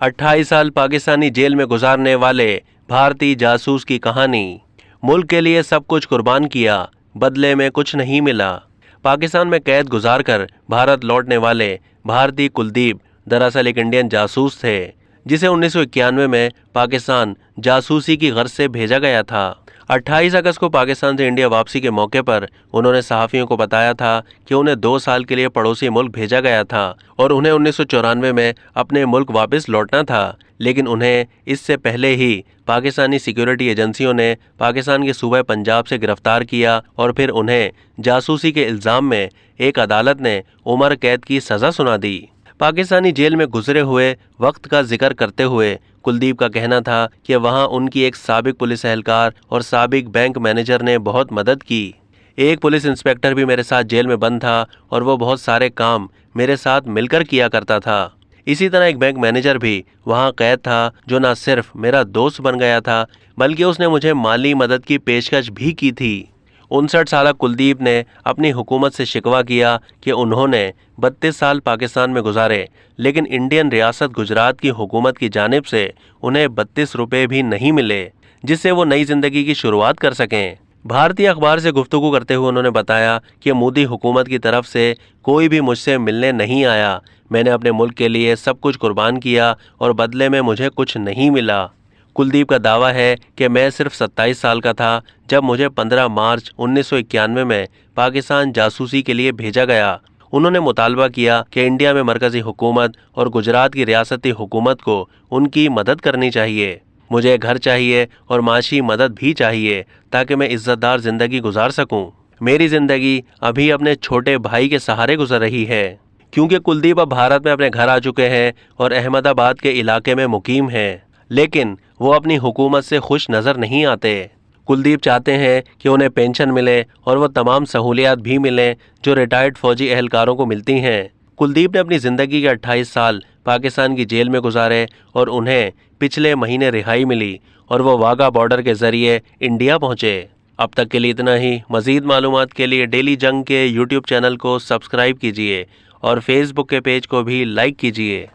28 साल पाकिस्तानी जेल में गुजारने वाले भारतीय जासूस की कहानी। मुल्क के लिए सब कुछ कुर्बान किया, बदले में कुछ नहीं मिला। पाकिस्तान में कैद गुजारकर भारत लौटने वाले भारतीय कुलदीप दरअसल एक इंडियन जासूस थे, जिसे 1991 में पाकिस्तान जासूसी की गर्ज से भेजा गया था। 28 अगस्त को पाकिस्तान से इंडिया वापसी के मौके पर उन्होंने सहाफ़ियों को बताया था कि उन्हें 2 साल के लिए पड़ोसी मुल्क भेजा गया था और उन्हें 1994 में अपने मुल्क वापस लौटना था। लेकिन उन्हें इससे पहले ही पाकिस्तानी सिक्योरिटी एजेंसियों ने पाकिस्तान के सूबे पंजाब से गिरफ्तार किया और फिर उन्हें जासूसी के इल्ज़ाम में एक अदालत ने उम्र कैद की सज़ा सुना दी। पाकिस्तानी जेल में गुजरे हुए वक्त का जिक्र करते हुए कुलदीप का कहना था कि वहां उनकी एक साबिक पुलिस एहलकार और साबिक बैंक मैनेजर ने बहुत मदद की। एक पुलिस इंस्पेक्टर भी मेरे साथ जेल में बंद था और वो बहुत सारे काम मेरे साथ मिलकर किया करता था। इसी तरह एक बैंक मैनेजर भी वहां कैद था जो न सिर्फ मेरा दोस्त बन गया था बल्कि उसने मुझे माली मदद की पेशकश भी की थी। 59 साल कुलदीप ने अपनी हुकूमत से शिकवा किया कि उन्होंने 32 साल पाकिस्तान में गुजारे, लेकिन इंडियन रियासत गुजरात की हुकूमत की जानिब से उन्हें 32 रुपये भी नहीं मिले जिससे वो नई जिंदगी की शुरुआत कर सकें। भारतीय अखबार से गुफ्तगू करते हुए उन्होंने बताया कि मोदी हुकूमत की तरफ से कोई भी मुझसे मिलने नहीं आया। मैंने अपने मुल्क के लिए सब कुछ कुर्बान किया और बदले में मुझे कुछ नहीं मिला। कुलदीप का दावा है कि मैं सिर्फ 27 साल का था जब मुझे 15 मार्च 1991 में पाकिस्तान जासूसी के लिए भेजा गया। उन्होंने मुतालबा किया कि इंडिया में मरकजी हुकूमत और गुजरात की रियासती हुकूमत को उनकी मदद करनी चाहिए। मुझे घर चाहिए और माशी मदद भी चाहिए ताकि मैं इज्जतदार जिंदगी गुजार सकूं। मेरी जिंदगी अभी अपने छोटे भाई के सहारे गुजर रही है। क्योंकि कुलदीप अब भारत में अपने घर आ चुके हैं और अहमदाबाद के इलाके में मुकीम हैं, लेकिन वो अपनी हुकूमत से खुश नज़र नहीं आते। कुलदीप चाहते हैं कि उन्हें पेंशन मिले और वो तमाम सहूलियात भी मिलें जो रिटायर्ड फौजी एहलकारों को मिलती हैं। कुलदीप ने अपनी ज़िंदगी के 28 साल पाकिस्तान की जेल में गुजारे और उन्हें पिछले महीने रिहाई मिली और वो वाघा बॉर्डर के ज़रिए इंडिया पहुँचे। अब तक के लिए इतना ही। मज़ीद मालूमात के लिए डेली जंग के यूट्यूब चैनल को सब्सक्राइब कीजिए और फेसबुक के पेज को भी लाइक कीजिए।